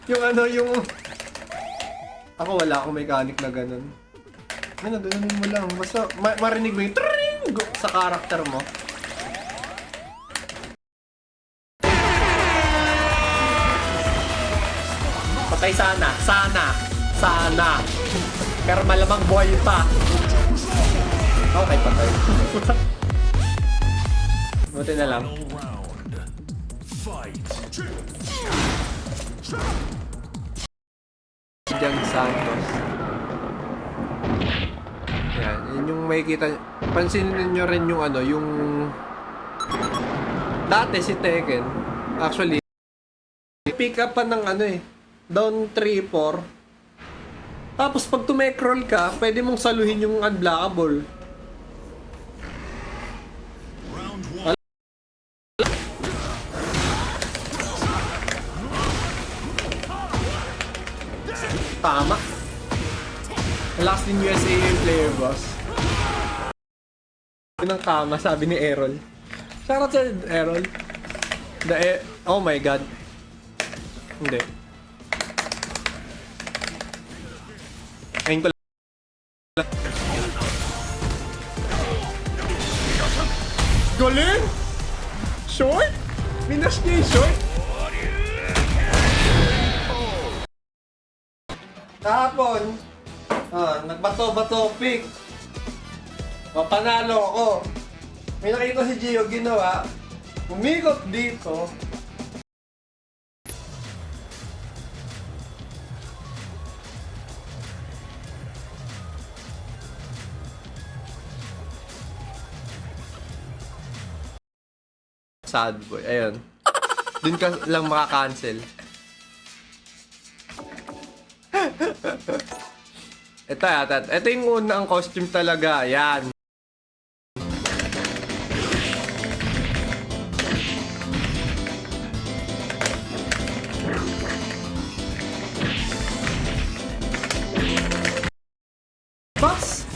Yung ano, yung... Ako wala akong mechanic na ganun. Ano, ganunin mo lang. Basta marinig mo yung tring sa karakter mo. Patay sana. Sana. Pero malamang buhay pa. Okay, patay. Buti na lang. Diyan Santos. Yan, yun yung makikita. Pansinin nyo rin yung ano, yung... Dati si Tekken, actually, pick up pa ng ano eh, down 3-4. Tapos pag tumecroll ka, pwede mong saluhin yung unblockable. Tama. Last in USA yung player boss. Yun ang kama, sabi ni Errol. Shoutout sa Errol. Oh my god. Hindi. Ayun ko lang. Galing! Short? Minas niya yung short? Kahapon, nagbato-bato pick. Panalo ako. May nakita si Gio ginawa. Umikot dito. Sad boy. Ayun. Dun ka lang makakancel. Ito yung unang costume talaga. Yan. Box!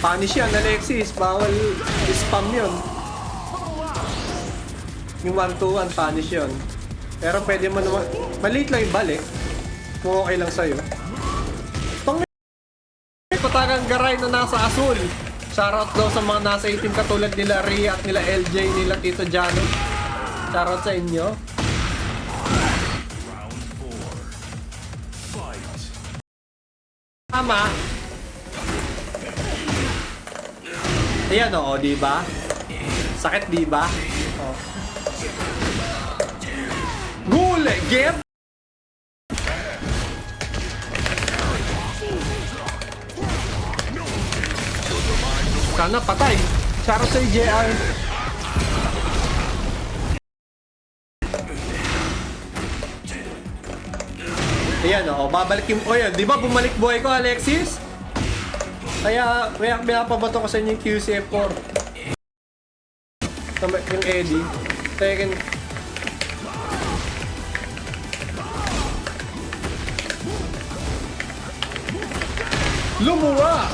Punish yan, Alexis. Bawal spam yun. Yung 1-2-1, punish yun. Pero pwede mo naman... Maliit lang yung balik. Kung okay lang sa'yo. Itong may patagang garay na nasa asul. Shoutout daw sa mga nasa itim katulad nila Rhea at nila LJ, nila Tito Jano. Shoutout sa inyo. Tama. Ayan o, diba? Sakit diba? Oh. Gule! Get! Sana patay. Shoutout sa JR. Ayan o, babalik yung... O yan, di ba bumalik buhay ko, Alexis? Kaya pinapabato ko sa inyo yung QCF4. Yung Eddie. Tekken. Lumuwa!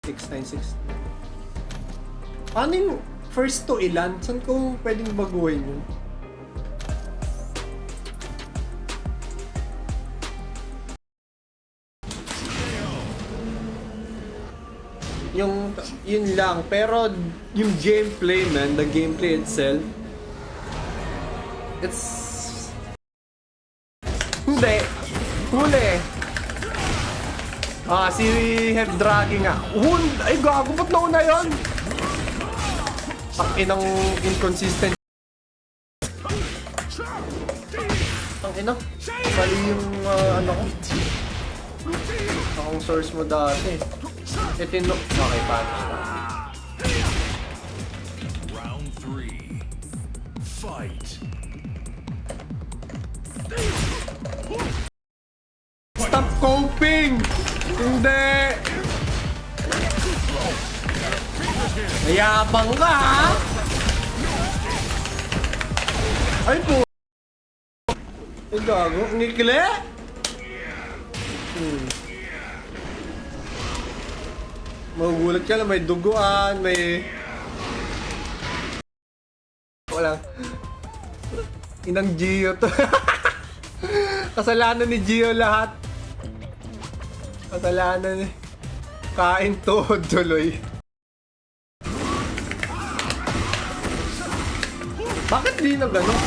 696. Paano yung first to ilan? Saan ko pwedeng baguhin yun? Yun lang. Pero yung gameplay, man, the gameplay itself, it's... Hindi. Huli. Si Head Dragging nga. Ay, gago, ba't nauna yun? Ang inconsistent. Ang ina. Mali yung ano ko. Akong source mo dati. Itino. Okay, paano siya? Round 3. Fight. Stop coping! Hindi! Mayabang ka, ha? Ay po! Ay gago, ngikli? Magugulat ka na, may duguan, may... Wala. Inang Gio to. Kasalanan ni Gio lahat. Kasalanan ni... Kain tuhod tuloy. Bakit di na gano'n?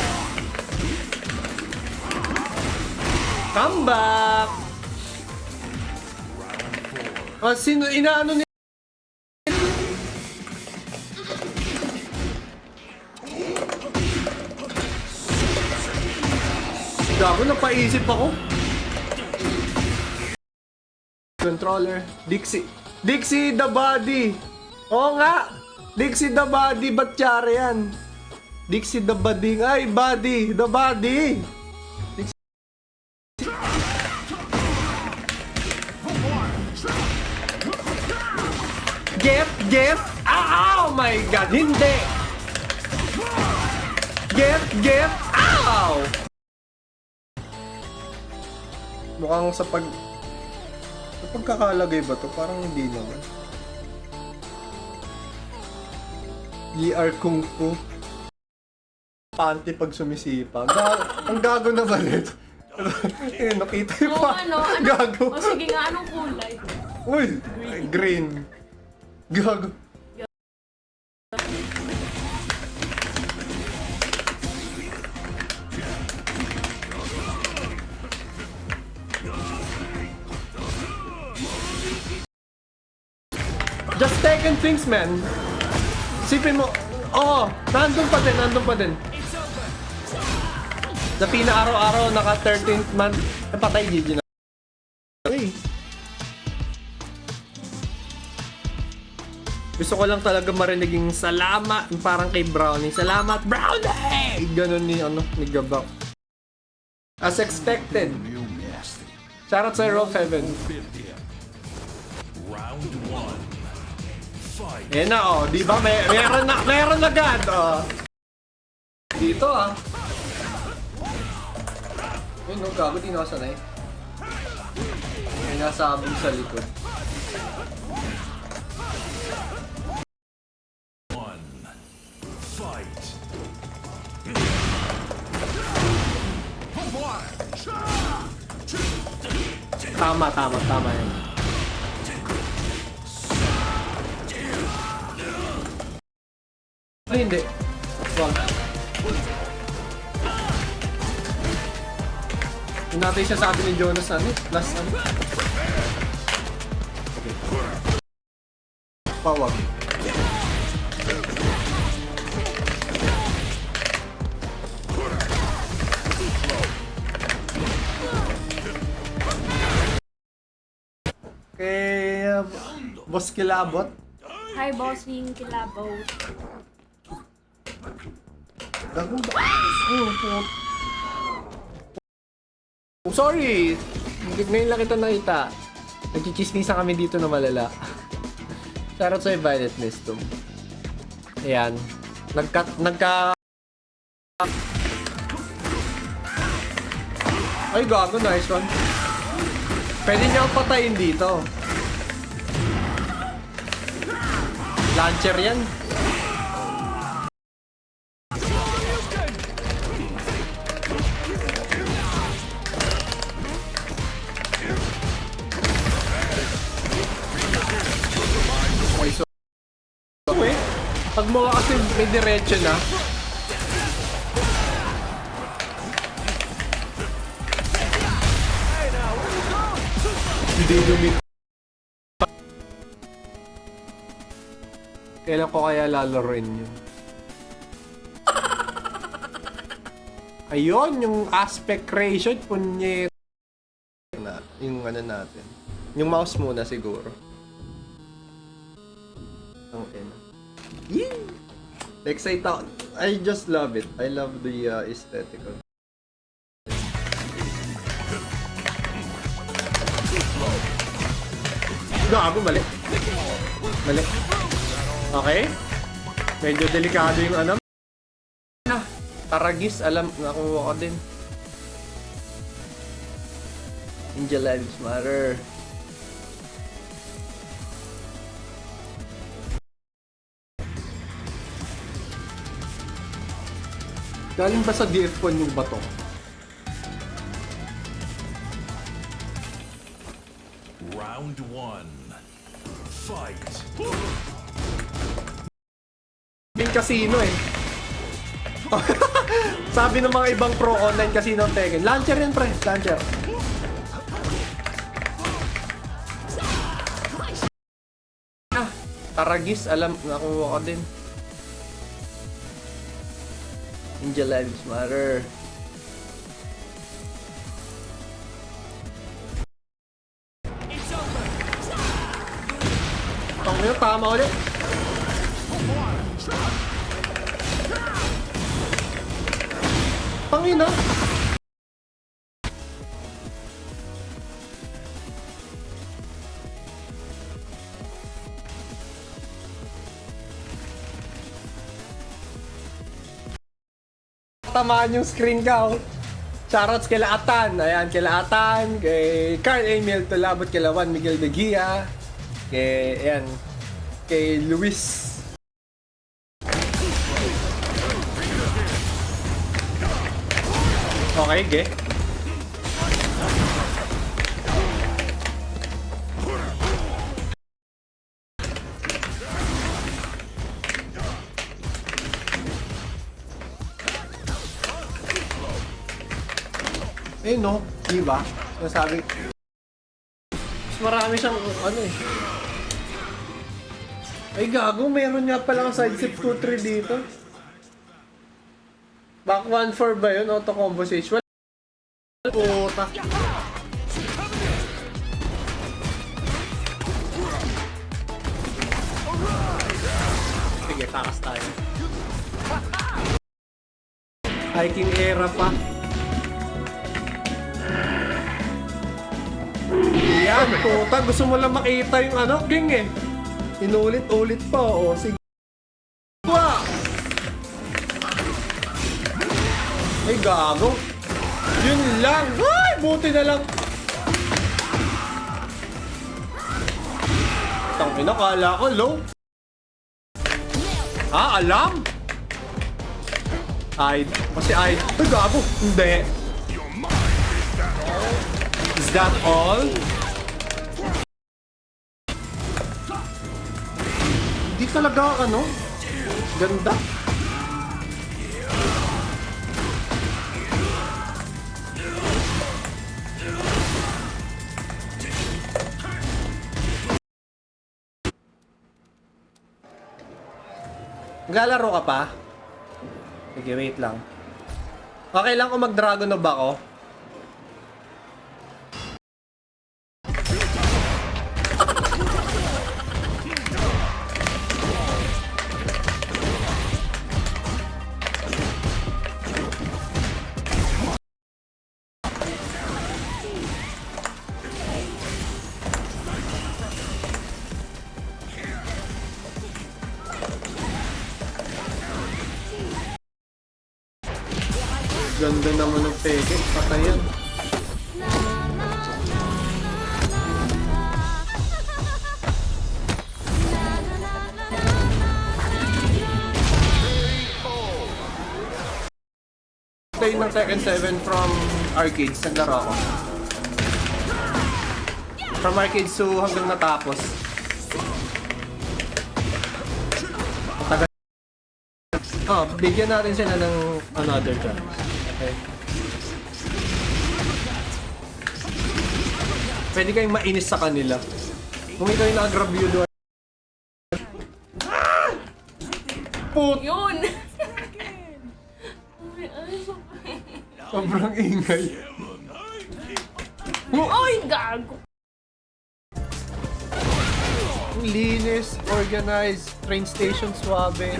Come back! Ah, sino inaano ni... Gago, napaisip ako. Controller. Dixie. Dixie the body. Oo nga. Dixie the body. Ba't tiyari yan? Dixie the body. Ay, body. The body. Dixie. Get. Oh my God. Hindi. Get. Ow! Mukhang sa pagkakalagay ba to? Parang hindi naman. ER Kung Fu. Panty pag sumisipa. Ang gago naman ito. Eh, nakita yung Oo, pa. ano? Gago. O sige nga, anong kulay? Uy! Green. Gago. Just taking things, man. Sipin mo, nandun pa din. Sa pina-araw-araw, naka 13th month, napatay GG na. Uy. Gusto ko lang talaga marinig yung salamat, yung parang kay Brownie. Salamat, Brownie! Ganon ni Gabak. As expected. Shoutout sa Roll Heaven. Round 1. Fight. Eh na, di ba? Meron agad, Dito, Ay, no, gago, di nakasanay. May nasabong sa likod. 1. Fight. Tama yan. Ay, hindi. Wag. Yung natin siya sabi ni Jonas last Okay. Pawag. Okay, Boss Kilabot. Hi, bossing Kilabaw. Oh, sorry! Ngayon lang kita nakita. Nagchichismisan kami dito na malala. Shoutout sa'yo, Violet Nestum. Ayan. Nagka... Ay, gago. Nice one. Pwede niya akong patayin dito. Launcher yan. Pag mo kasi may diretso na. Hindi lumit. Kailan ko kaya lalaroin yun? Ayun, yung aspect ratio, punyet. Yung ano natin. Yung mouse muna siguro. Ang ina. Yeah! Excite ako. I just love it. I love the aesthetic of it. Gago, mali. Okay. Medyo delikado yung ano. Taragis, alam, nakuha ko din. Angel lives matter. Galing ba sa DF1 yung bato? Round 1. Fight. Yung casino eh. Sabi ng mga ibang pro online casino ang Tekken. Launcher yan pre, launcher. Taragis, alam, nakuha ko din. Ninja lives matter. Tangina, tama ulit. Tangina. Tamaan yung screen ka, oh. Shoutouts kila Atan. Ayan, kila Atan. Kay Carl Emil Tulabot, kila Juan Miguel de Gia. Kay, ayan, kay Luis. Okay, ge. Eh no, di ba? Sinasabi. Mas marami siyang ano eh. Ay gago, meron nga pala ang side step 2-3 dito. Back 1-4 ba yun? Auto combo stage. Wala. Puta. Sige, takas tayo. Hiking era pa. Yan, puta. Gusto mo lang makita yung ano, King eh. Inulit-ulit pa, o. Sige. Wow! Ay, gago. Yun lang. Ay, buti na lang. Tangina, kala ko, low. Ah, alam? Ay, kasi ay gago. Hindi. Is that all? Hindi talaga ano. Ganda. Naglalaro ka pa? Sige, wait lang. Okay lang kung mag-Dragon of ako? Ganda naman ng peke. Patay yan. Play ng Tekken 7 from arcades. Naglaro ako. From arcades to hanggang natapos. Tagal. Oh, bigyan natin sila ng another chance. Okay. Pwede kayong mainis sa kanila. Kung ikaw yung nag-grab you doon. Put! Yun! Sobrang ingay. Oy, gago! Linis, organized, train station suabe.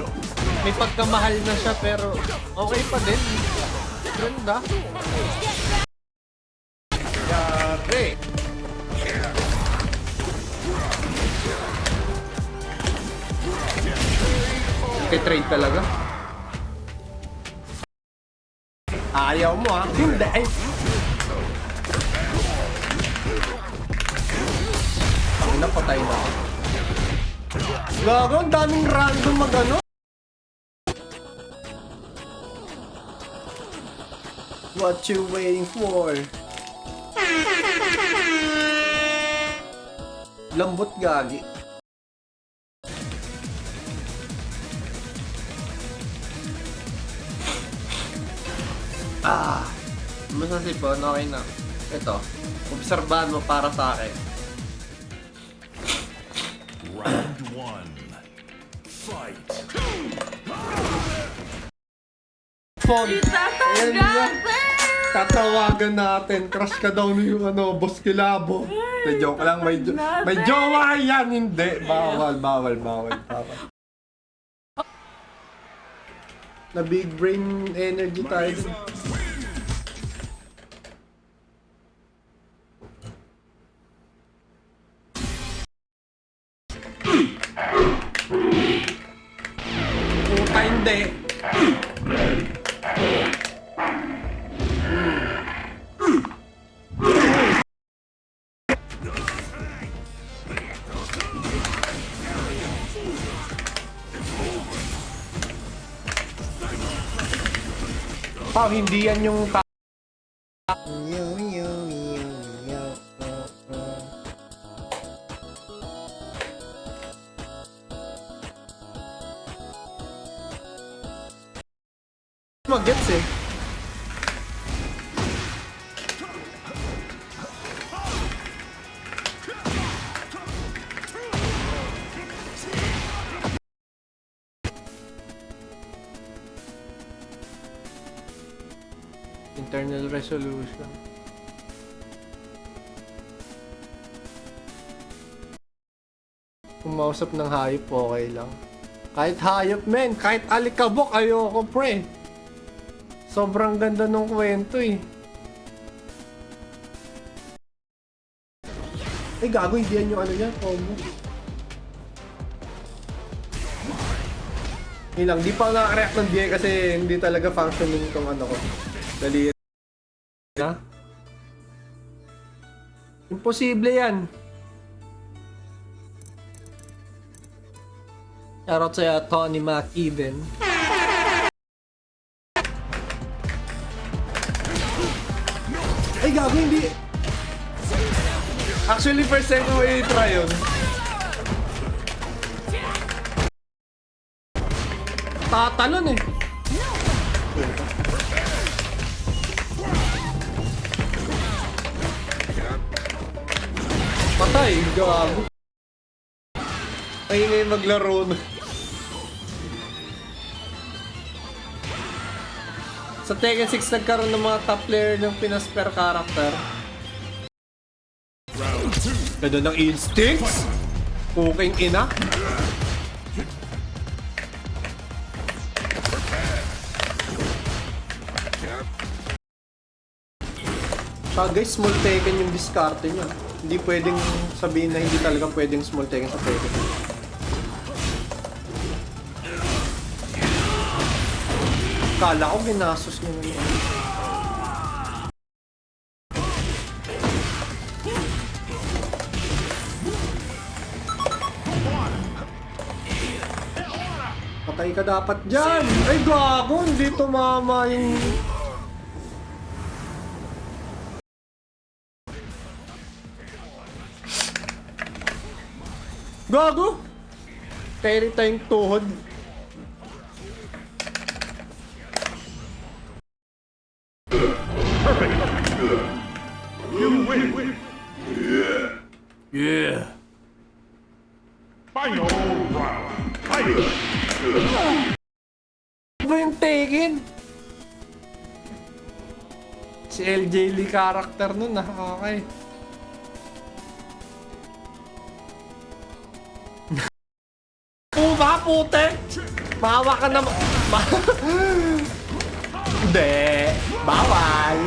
May pagkamahal na siya pero okay pa din. Ganda. Yari. Trade talaga. Ayaw mo ah. Hindi. Ay. Ang napatay na. Gago, ang daming random mag-ano. What you waiting for? Lambot gagi. Masasipon, okay na. Ito, obserbahan mo para sa akin. Round one. Fight. Pog! Ayan na. Tatanggatin! Tatawagan natin. Crush ka daw ni Boss Kilabo. De, joke lang. May jowa yan. Hindi. Bawal. Na big brain energy tayo. Puta, hindi. Hindi yan yung mag-gets eh. Internal resolution. Kumausap ng hayop, okay lang. Kahit hayop, men. Kahit alikabok, ayoko, pre. Sobrang ganda nung kwento eh. Ay, gago, hindi yan yung ano yan, combo. Hindi lang, di pa ako nakareact ng DI kasi hindi talaga functioning itong ano ko. Dali. Ha? Imposible yan. Shoutout sa'yo, Tony McEwen. Ay, gago, hindi. Actually, first time ko i-try yun. Tatalon eh. Patay, gago. Ay, ngayon maglaro na. Sa Tekken 6 nagkaroon ng mga top player ng Pinas per character. Ganda ng instincts. Puking ina. Guys, small Tekken yung diskarte niya. Hindi pwedeng sabihin na hindi talaga pwedeng small Tekken sa Tekken. Kala ko ginasos niya naman. Patay ka dapat dyan! Ay gago! Hindi tumama yung... Gago! Carry tayong tuhod. You win. Yeah. Final round. Fight. Ano ba yung Tekken? Si LJ Lee character nun ah. Okay. Uma, pute! Mahawa ka na... Hindi. Bawal.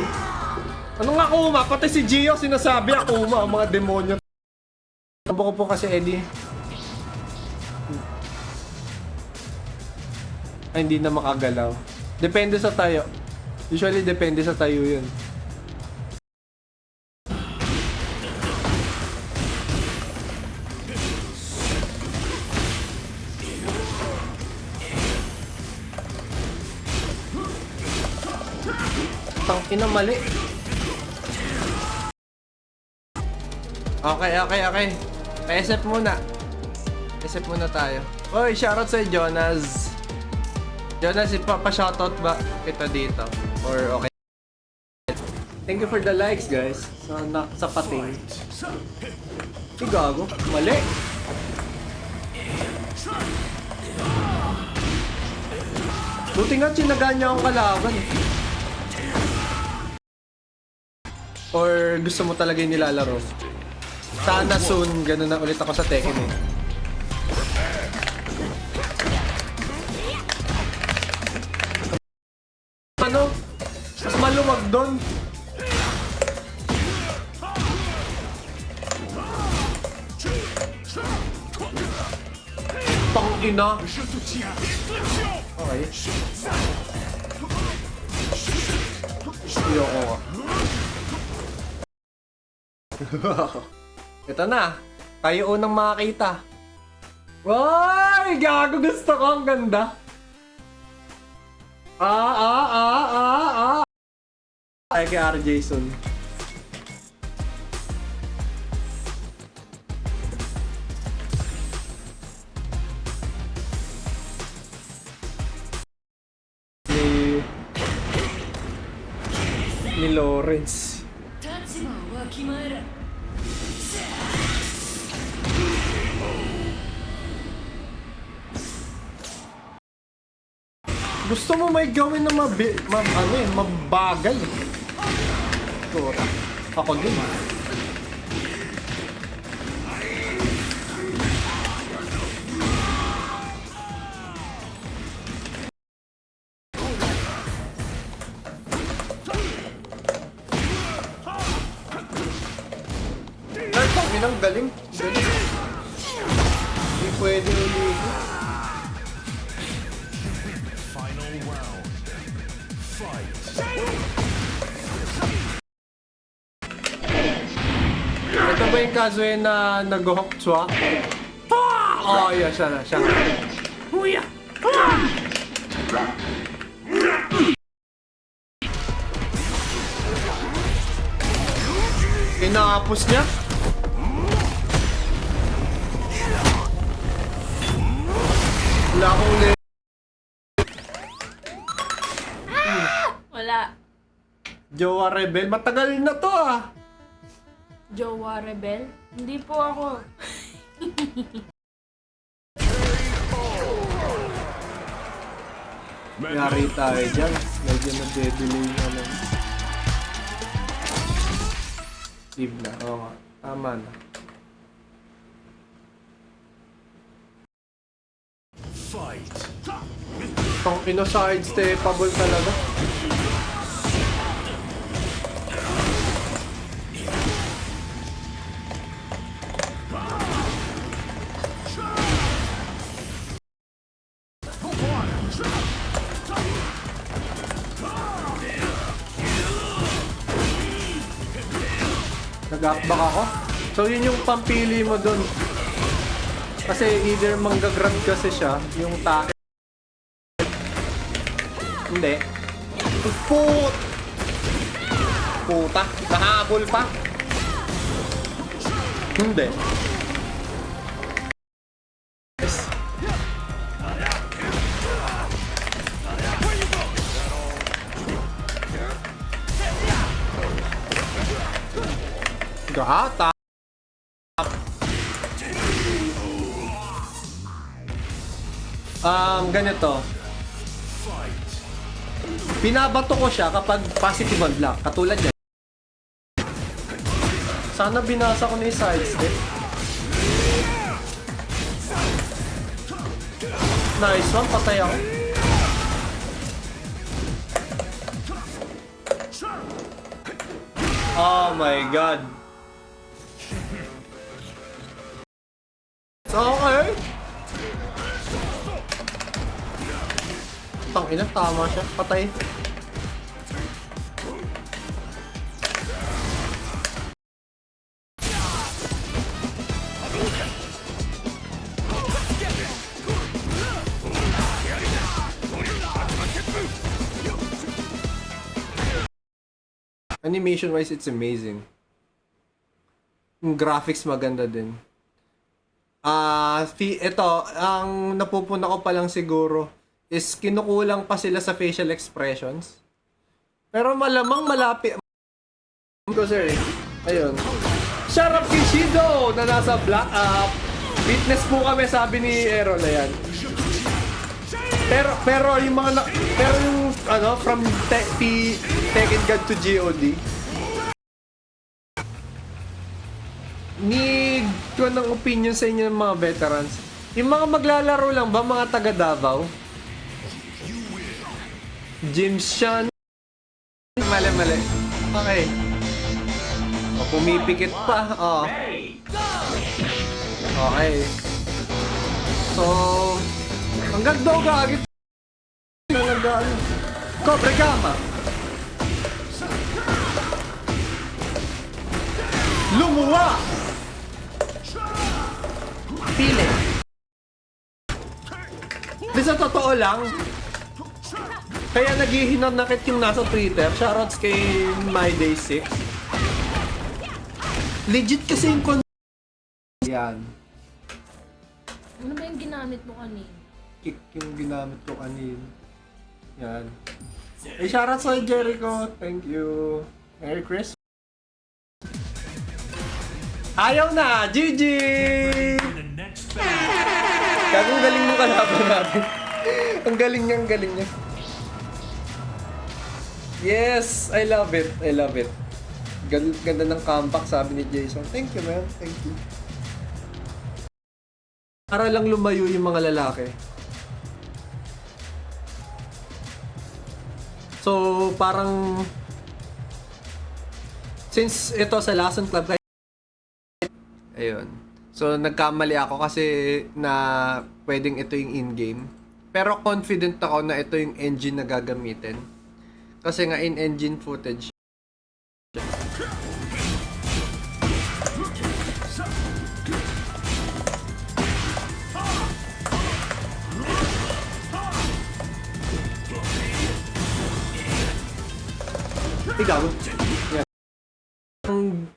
Ano nga Kuma? Pati si Gio sinasabi Kuma, ang mga demonyo. Tabo ko po kasi Eddie. Ay, hindi na makagalaw. Depende sa tayo. Usually, depende sa tayo yun. ina, mali. Okay. Pa-SF muna. SF muna tayo. Oy, shoutout sa Jonas. Jonas, ipapa-shoutout ba kita dito? Or okay? Thank you for the likes, guys. Sa pating. Si gago. Mali. Buti nga tsinagaan niya akong kalaban. Or gusto mo talaga yung nilalaro? Sana soon, ganun na ulit ako sa Tekken eh. Ano? Mas maluwag doon. Pang-ina. Okay. Ayoko nga. Ito na. Tayo unang makakita. Ay! Gago, gusto ko. Ang ganda. Ay, kay R. Jason. Ni Lawrence. Gusto mo may gawin na mabagal eh. Tura. Ako din. Ang galing. Hindi pwede ulitin. Final round. Fight. Ito ba yung kaso yun na nag-hawk chua? Oh, yeah, siya na. Huya! Inaapos niya? Wala akong ulit. Wala. Jowa Rebel. Matagal na to ah. Jowa Rebel? Hindi po ako. Yari tayo dyan. Medyo na-delay na lang. Leave na. Oo nga. Tama na. Fight. Ang ino-sidestepable talaga. Nag-upback ako. So yun yung pampili mo dun. Kasi either manggagrab kasi siya, yung take. Hindi. Puta, nahabol pa. Hindi. Yes. Gata. Ganito. Pinabato ko siya kapag positive on block. Katulad yan. Sana binasa ko na yung sidestep. Nice one. Patay ako. Oh my god. Okay. Tangina, tama siya. Patay. Animation-wise, it's amazing. Yung graphics maganda din. Ito, ang napupuna ko pa lang siguro is kinukulang pa sila sa facial expressions. Pero malamang malapit. Ko sir eh. Ayun. Sharap Kishido na nasa black up. Witness po kami, sabi ni Errol, ayan. Pero yung mga pero yung ano from Tekken God to GOD. Need ko ng opinion sa inyo ng mga veterans. Yung mga maglalaro lang ba, mga taga Davao? James Sean. Mali. Okay. O, pumipikit pa. O. Okay. So, hanggang daw gagit. Hanggang Cobra Gamma. Lumuwa! Pili. Di sa totoo lang, kaya naghihinanakit yung nasa Twitter. Shoutouts kay MyDay6. Legit kasi yung yan. Ano ba yung ginamit mo kanina? Kick yung ginamit ko kanin. Yan. Eh, shoutouts kay Jericho. Thank you. Merry Christmas. Ayaw na! GG! In the next battle. Kagong galing mo kalaban natin. Ang galing niya. Yes! I love it. Ganda ng comeback, sabi ni Jason. Thank you, man. Thank you. Para lang lumayo yung mga lalaki. So, parang since ito sa Lason Club, ayun. So, nagkamali ako kasi na pwedeng ito yung in-game. Pero confident ako na ito yung engine na gagamitin. Kasi nga in-engine footage. Ikaw. Yan.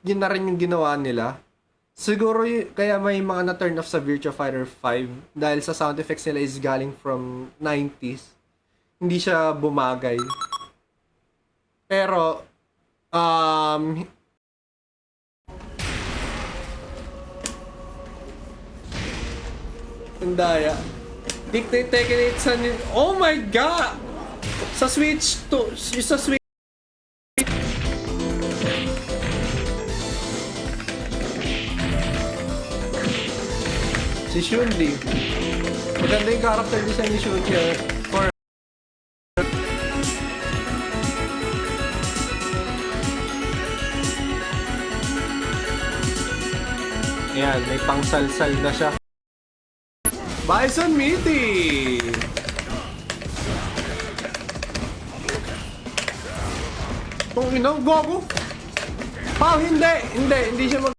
Yun na rin yung ginawa nila. Siguro kaya may mga na-turn off sa Virtua Fighter 5 dahil sa sound effects nila is galing from 90s. Hindi siya bumagay. Pero, ang daya. Dictate Tekken 8 sa oh my god! Sa Switch to, sa Switch. Si Shunli. Maganda yung character design ni Shunli. For ayan, may pangsalsal na siya. Bison Meaty! Kung ino, gogo! Hindi siya mag...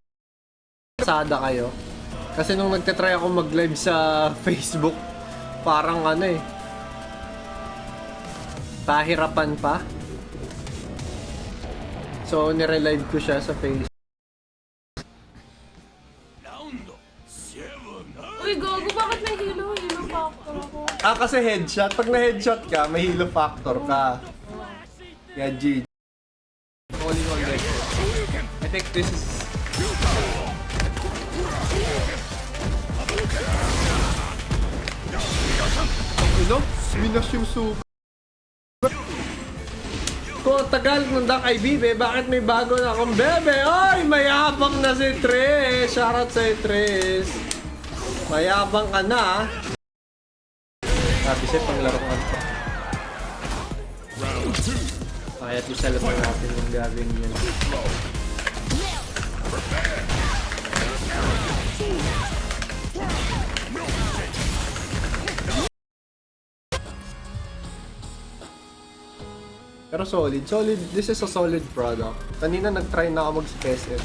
Sada kayo. Kasi nung nagtatry ako mag-live sa Facebook, parang ano eh, pahirapan pa. So, nirelive ko siya sa Facebook. Uy, gago, bakit may hilo? Hilo factor ako. Kasi headshot. Pag na-headshot ka, may hilo factor ka. Yeah, G. Only one deck. I think this is... Ano? Minas yung super. Kung tagal ng Dak ay Bibe, bakit may bago na akong bebe? Ay, mayabang na si Tres. Shoutout sa Tres. Mayabang ka na. Sabi siya, panglaro ka. Kaya isalap na natin yung gagawin yun. Pero solid. This is a solid product. Kanina nag-try na ako mag-SF.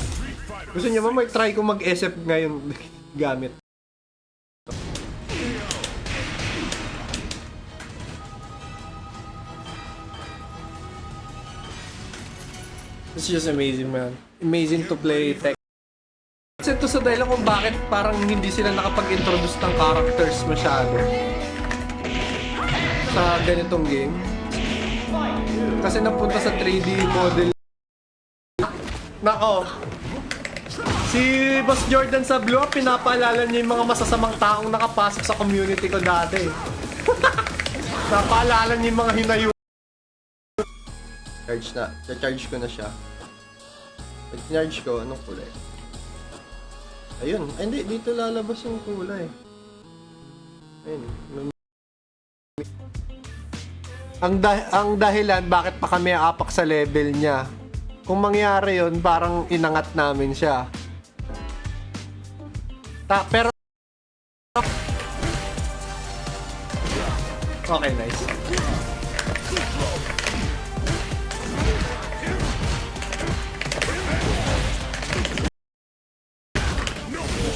Gusto niyo ba mag-try ko mag-SF ngayon gamit? It's just amazing, man. Amazing to play Tekken. Kasi ito sa dahilan kung bakit parang hindi sila nakapag-introduce ng characters masyado sa ganitong game. Kasi napunta sa 3D model. Nako. Si Boss Jordan sa Blue Up, pinapaalala niya yung mga masasamang taong nakapasok sa community ko dati. Napaalala niya yung mga hinayo. Charge na. Charge ko na siya. Pag charge ko, anong kulay? Ayun. Ay, hindi. Dito lalabas yung kulay. Ayun. Ang dahilan bakit pa kami aapak sa level niya. Kung mangyari yun, parang inangat namin siya. Pero okay, nice.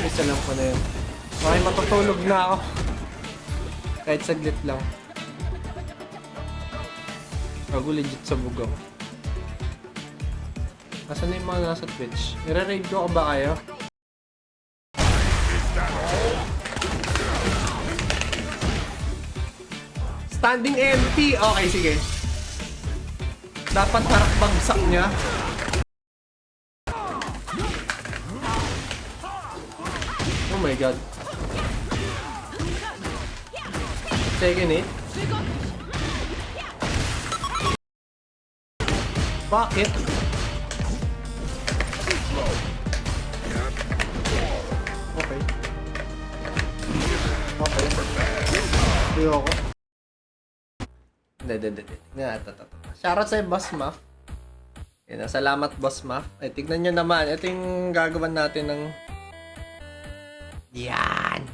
Isa lang po na yun. Okay, matutulog na ako. Kahit saglit lang. Bago legit sa bugaw. Nasaan na yung mga nasa Twitch? Nire-raid ko ka ba kayo? Standing MP. Okay, sige. Dapat harap bagsak niya. Oh my god. Second hit. Bakit? Okay. Okay. Ayoko. Hindi. Shoutout sa'yo, Boss Muff. Yan, salamat, Boss Muff. Ay, tignan nyo naman. Ito yung gagawin natin ng... Yan!